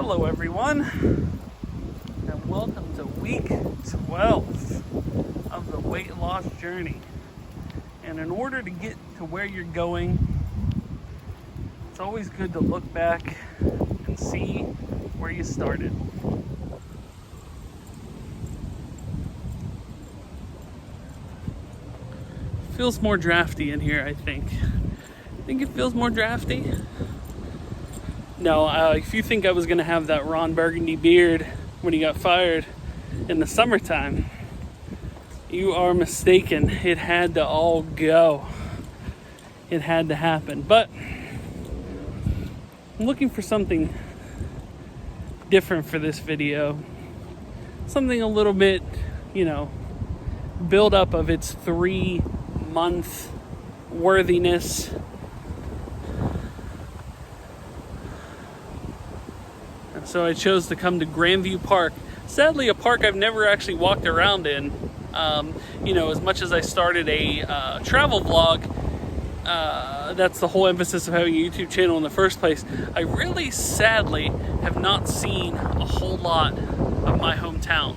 Hello everyone, and welcome to week 12 of the weight loss journey. And in order to get to where you're going, it's always good to look back and see where you started. Feels more drafty in here, I think. Think it feels more drafty? No, if you think I was going to have that Ron Burgundy beard when he got fired in the summertime, you are mistaken. It had to all go. It had to happen. But I'm looking for something different for this video. Something a little bit, build up of its 3-month worthiness. So I chose to come to Grandview Park. Sadly, a park I've never actually walked around in. As much as I started a travel vlog, that's the whole emphasis of having a YouTube channel in the first place. I really, sadly, have not seen a whole lot of my hometown.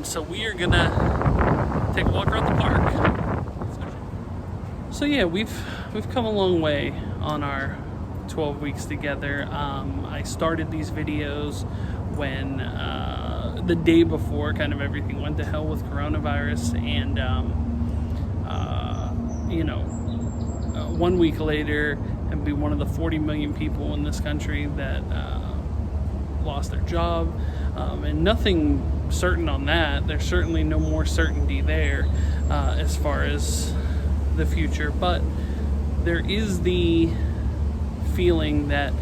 So we are gonna take a walk around the park. So yeah, we've come a long way on our 12 weeks together. I started these videos when the day before kind of everything went to hell with coronavirus, and 1 week later and be one of the 40 million people in this country that lost their job, and nothing certain on that. There's certainly no more certainty there as far as the future, but there is the feeling that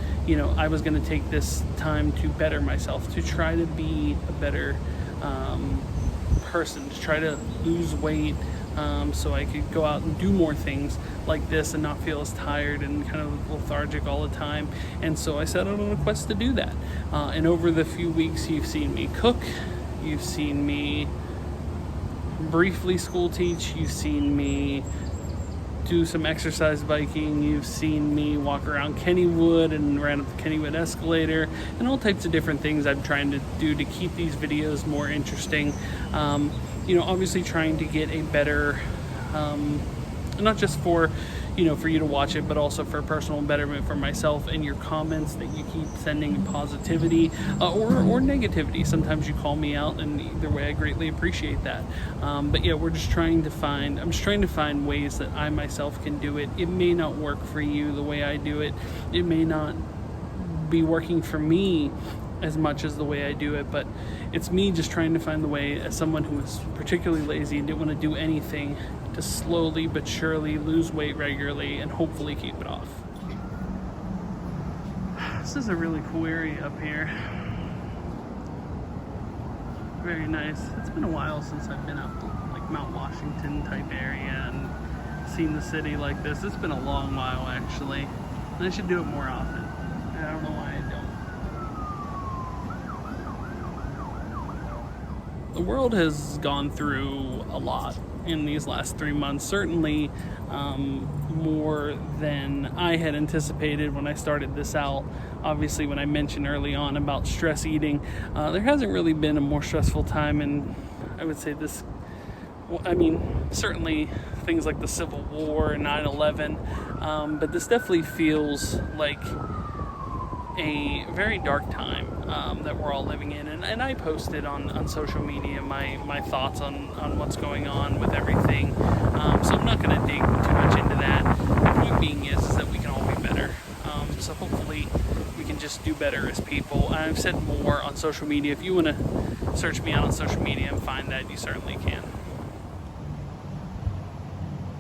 I was going to take this time to better myself, to try to be a better person, to try to lose weight, so I could go out and do more things like this and not feel as tired and kind of lethargic all the time. And so I set out on a quest to do that. And over the few weeks, you've seen me cook, you've seen me briefly school teach, you've seen me do some exercise biking, you've seen me walk around Kennywood and ran up the Kennywood escalator, and all types of different things I'm trying to do to keep these videos more interesting. Obviously trying to get a better, not just for for you to watch it, but also for personal betterment for myself and your comments that you keep sending, positivity or negativity. Sometimes you call me out, and either way I greatly appreciate that. But yeah, I'm just trying to find ways that I myself can do it. It may not work for you the way I do it. It may not be working for me as much as the way I do it, but it's me just trying to find the way, as someone who is particularly lazy and didn't want to do anything, to slowly but surely lose weight regularly and hopefully keep it off. This is a really cool area up here. Very nice. It's been a while since I've been up like Mount Washington type area and seen the city like this. It's been a long while actually, and I should do it more often. I don't know why I don't. The world has gone through a lot in these last 3 months, certainly more than I had anticipated when I started this out. Obviously, when I mentioned early on about stress eating, there hasn't really been a more stressful time in, I would say, this. Certainly things like the Civil War and 9/11, but this definitely feels like a very dark time that we're all living in, and I posted on social media my thoughts on what's going on with everything, so I'm not going to dig too much into that. The point being is that we can all be better, so hopefully we can just do better as people. And I've said more on social media. If you want to search me out on social media and find that, you certainly can.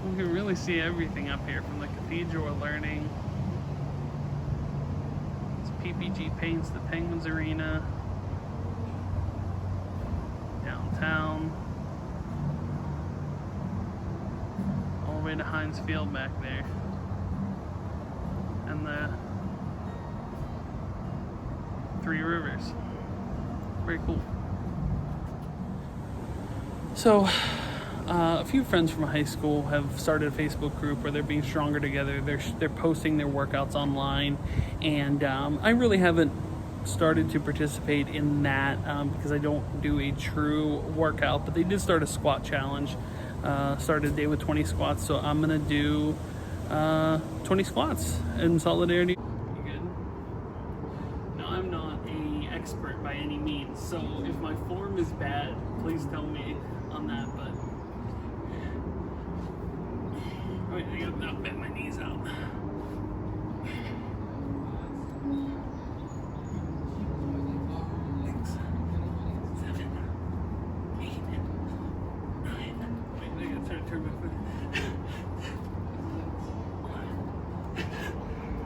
We can really see everything up here, from the Cathedral of Learning, PPG paints the Penguins Arena, downtown, all the way to Heinz Field back there, and the Three Rivers. Very cool. So a few friends from high school have started a Facebook group where they're being stronger together. They're posting their workouts online, and I really haven't started to participate in that because I don't do a true workout, but they did start a squat challenge. Started the day with 20 squats, so I'm gonna do 20 squats in solidarity. You good? Now, I'm not an expert by any means, so if my form is bad, please tell me on that. But wait, I gotta not bend my knees out.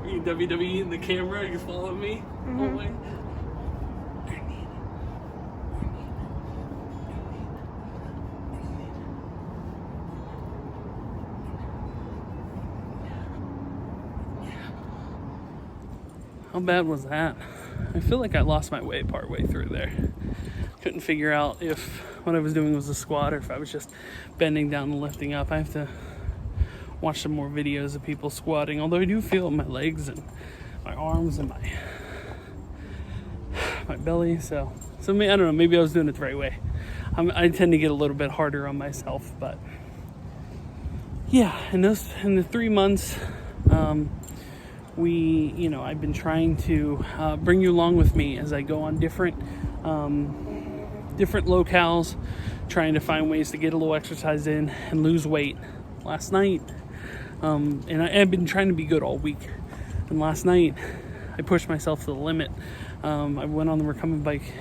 Are you WWE in the camera? You follow me? All the way? How bad was that? I feel like I lost my way partway through there. Couldn't figure out if what I was doing was a squat or if I was just bending down and lifting up. I have to watch some more videos of people squatting, although I do feel my legs and my arms and my belly. So I don't know, maybe I was doing it the right way. I tend to get a little bit harder on myself, but yeah, in the 3 months, I've been trying to bring you along with me as I go on different locales, trying to find ways to get a little exercise in and lose weight. Last night, and I've been trying to be good all week, and last night I pushed myself to the limit. I went on the recumbent bike,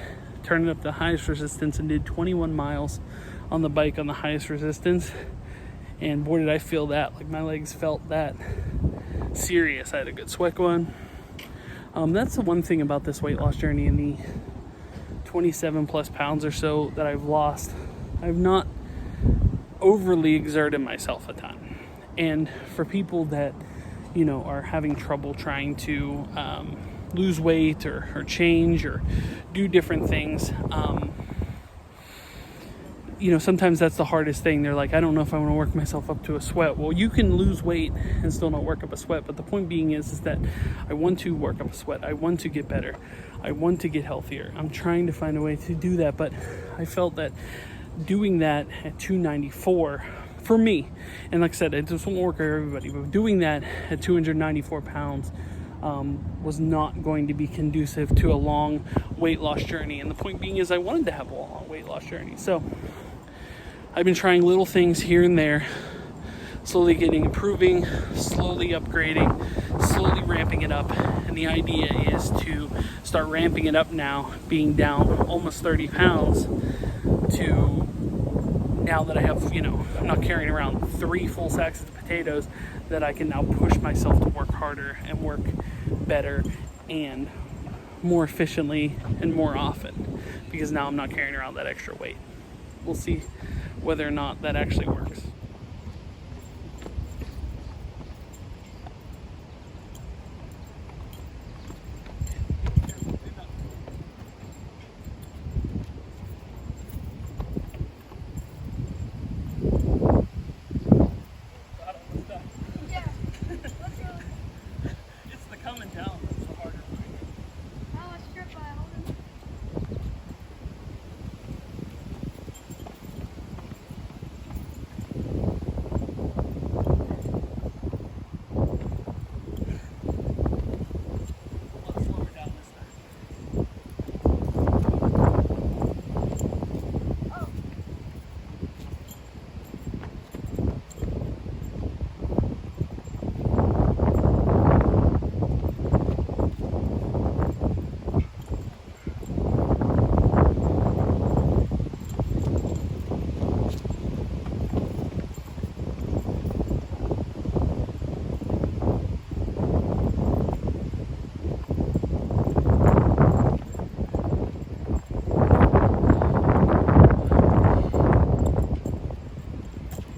turned it up to highest resistance, and did 21 miles on the bike on the highest resistance, and boy did I feel that. Like, my legs felt that serious. I had a good sweat going. That's the one thing about this weight loss journey. In the 27 plus pounds or so that I've lost, I've not overly exerted myself a ton. And for people that are having trouble trying to lose weight or change or do different things, sometimes that's the hardest thing. They're like, I don't know if I want to work myself up to a sweat. Well, you can lose weight and still not work up a sweat, but the point being is that I want to work up a sweat. I want to get better. I want to get healthier. I'm trying to find a way to do that, but I felt that doing that at 294 for me, and like I said, it just won't work for everybody, but doing that at 294 pounds was not going to be conducive to a long weight loss journey. And the point being is I wanted to have a long weight loss journey. So I've been trying little things here and there, slowly improving, slowly upgrading, slowly ramping it up. And the idea is to start ramping it up now, being down almost 30 pounds to now that I have, I'm not carrying around 3 full sacks of potatoes, that I can now push myself to work harder and work better and more efficiently and more often, because now I'm not carrying around that extra weight. We'll see whether or not that actually works.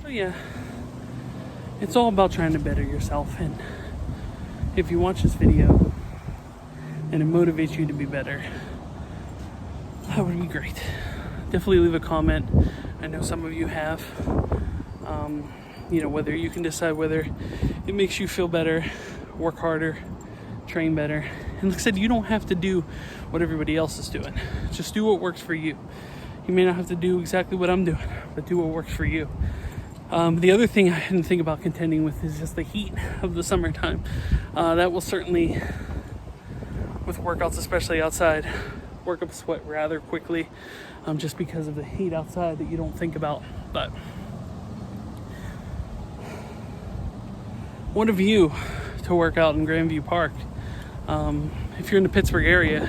Yeah, it's all about trying to better yourself, and if you watch this video and it motivates you to be better, that would be great. Definitely leave a comment. I know some of you have. Whether you can decide whether it makes you feel better, work harder, train better. And like I said, you don't have to do what everybody else is doing. Just do what works for you. You may not have to do exactly what I'm doing, but do what works for you. The other thing I didn't think about contending with is just the heat of the summertime. That will certainly, with workouts, especially outside, work up sweat rather quickly, just because of the heat outside that you don't think about. But what a view to work out in Grandview Park. If you're in the Pittsburgh area,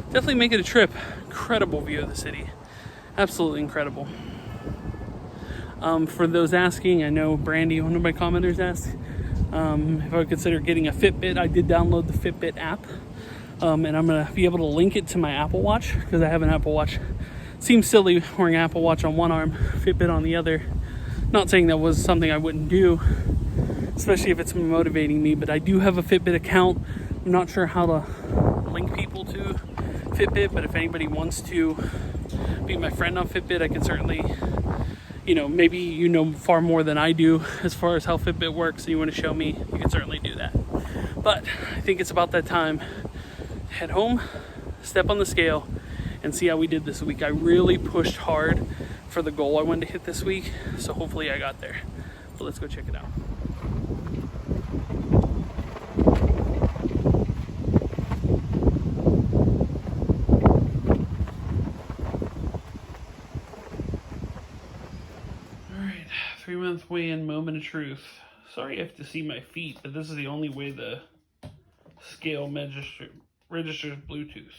definitely make it a trip. Incredible view of the city. Absolutely incredible. For those asking, I know Brandy, one of my commenters, asked if I would consider getting a Fitbit. I did download the Fitbit app, and I'm going to be able to link it to my Apple Watch because I have an Apple Watch. Seems silly wearing an Apple Watch on one arm, Fitbit on the other. Not saying that was something I wouldn't do, especially if it's motivating me, but I do have a Fitbit account. I'm not sure how to link people to Fitbit, but if anybody wants to be my friend on Fitbit, I can certainly, maybe you know far more than I do as far as how Fitbit works and you want to show me, you can certainly do that. But I think it's about that time. Head home, step on the scale, and see how we did this week. I really pushed hard for the goal I wanted to hit this week, so hopefully I got there. But let's go check it out. Alright, 3-month weigh-in, moment of truth. Sorry I have to see my feet, but this is the only way the scale registers Bluetooth.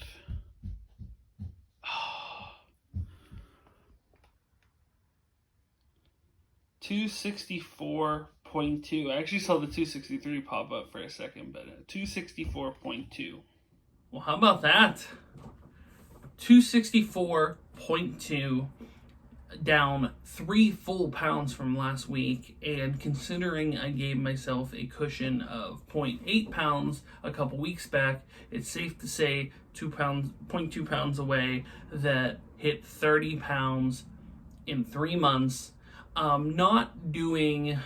264.2. I actually saw the 263 pop up for a second, but 264.2. Well, how about that? 264.2, down 3 full pounds from last week, and considering I gave myself a cushion of 0.8 pounds a couple weeks back, it's safe to say 0.2 pounds away that hit 30 pounds in 3 months. Not doing,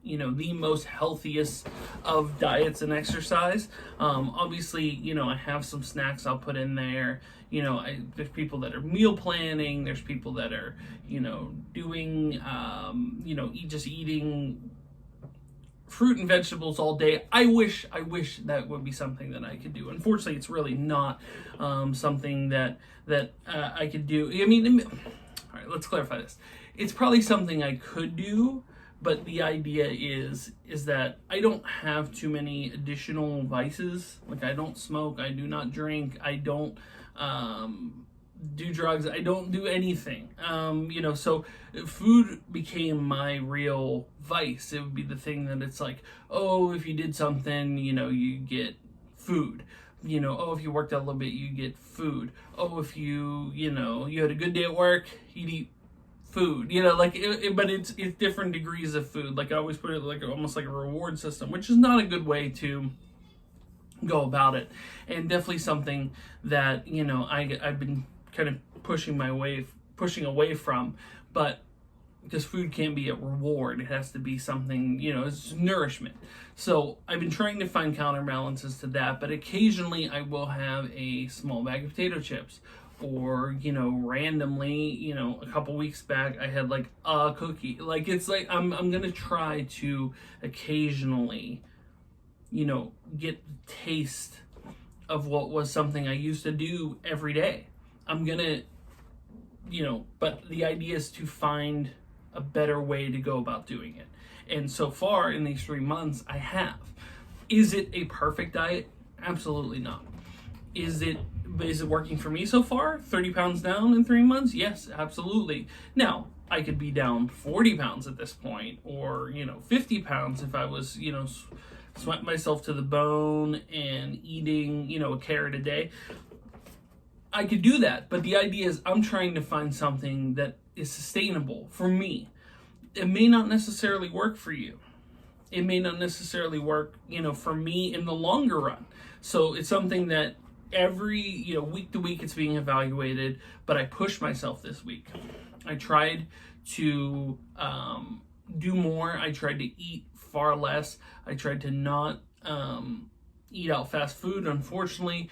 the most healthiest of diets and exercise. Obviously, I have some snacks I'll put in there. There's people that are meal planning. There's people that are, doing, just eating fruit and vegetables all day. I wish that would be something that I could do. Unfortunately, it's really not something that I could do. All right, let's clarify this. It's probably something I could do, but the idea is that I don't have too many additional vices. Like, I don't smoke, I do not drink, I don't do drugs, I don't do anything. So food became my real vice. It would be the thing that it's like, oh, if you did something, you get food. If you worked out a little bit, you get food. Oh, if you had a good day at work, you'd eat food. But it's different degrees of food. Like, I always put it almost like a reward system, which is not a good way to go about it. And definitely something that, I've been kind of pushing away from. But because food can't be a reward, it has to be something, it's nourishment. So I've been trying to find counterbalances to that, but occasionally I will have a small bag of potato chips, or randomly, a couple weeks back I had like a cookie. Like, it's like I'm gonna try to occasionally, get the taste of what was something I used to do every day. I'm gonna, but the idea is to find a better way to go about doing it. And so far in these 3 months, I have. Is it a perfect diet? Absolutely not. Is it working for me so far? 30 pounds down in 3 months? Yes, absolutely. Now, I could be down 40 pounds at this point, or 50 pounds if I was sweat myself to the bone and eating a carrot a day. I could do that, but the idea is I'm trying to find something that is sustainable for me. It may not necessarily work for you. It may not necessarily work, for me in the longer run. So it's something that every, week to week it's being evaluated, but I pushed myself this week. I tried to do more. I tried to eat far less. I tried to not eat out fast food. Unfortunately,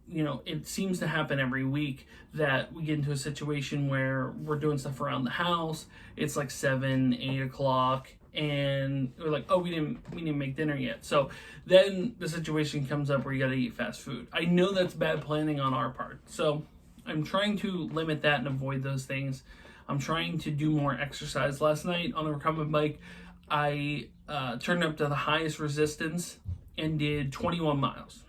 you know, it seems to happen every week that we get into a situation where we're doing stuff around the house. It's like 7, 8 o'clock, and we're like, oh, we didn't make dinner yet. So then the situation comes up where you got to eat fast food. I know that's bad planning on our part. So I'm trying to limit that and avoid those things. I'm trying to do more exercise. Last night on the recumbent bike, I turned up to the highest resistance and did 21 miles,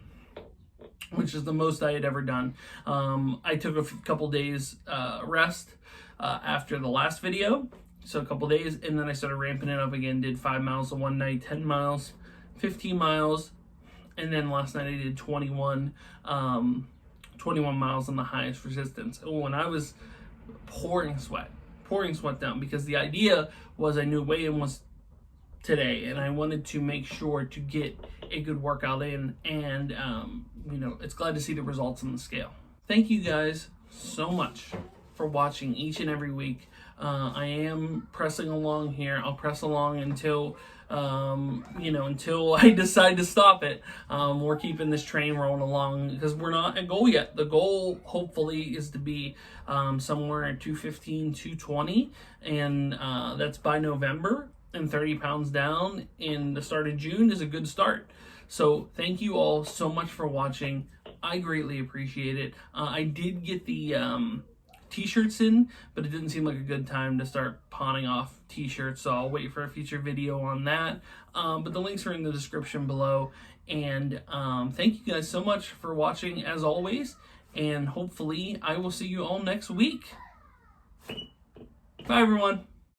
which is the most I had ever done. I took a couple days rest after the last video, so a couple days, and then I started ramping it up again. Did 5 miles in one night, 10 miles, 15 miles, and then last night I did 21 miles on the highest resistance. Oh, and I was pouring sweat down, because the idea was I knew weigh-in was today, and I wanted to make sure to get a good workout in, and you know, it's glad to see the results on the scale. Thank you guys so much for watching each and every week. I am pressing along here. I'll press along until you know, until I decide to stop it. We're keeping this train rolling along because we're not at goal yet. The goal, hopefully, is to be somewhere at 215, 220, and that's by November. And 30 pounds down in the start of June is a good start. So thank you all so much for watching. I greatly appreciate it. I did get the t-shirts in, but it didn't seem like a good time to start pawning off t-shirts, so I'll wait for a future video on that. But the links are in the description below. And thank you guys so much for watching as always, and hopefully I will see you all next week. Bye everyone.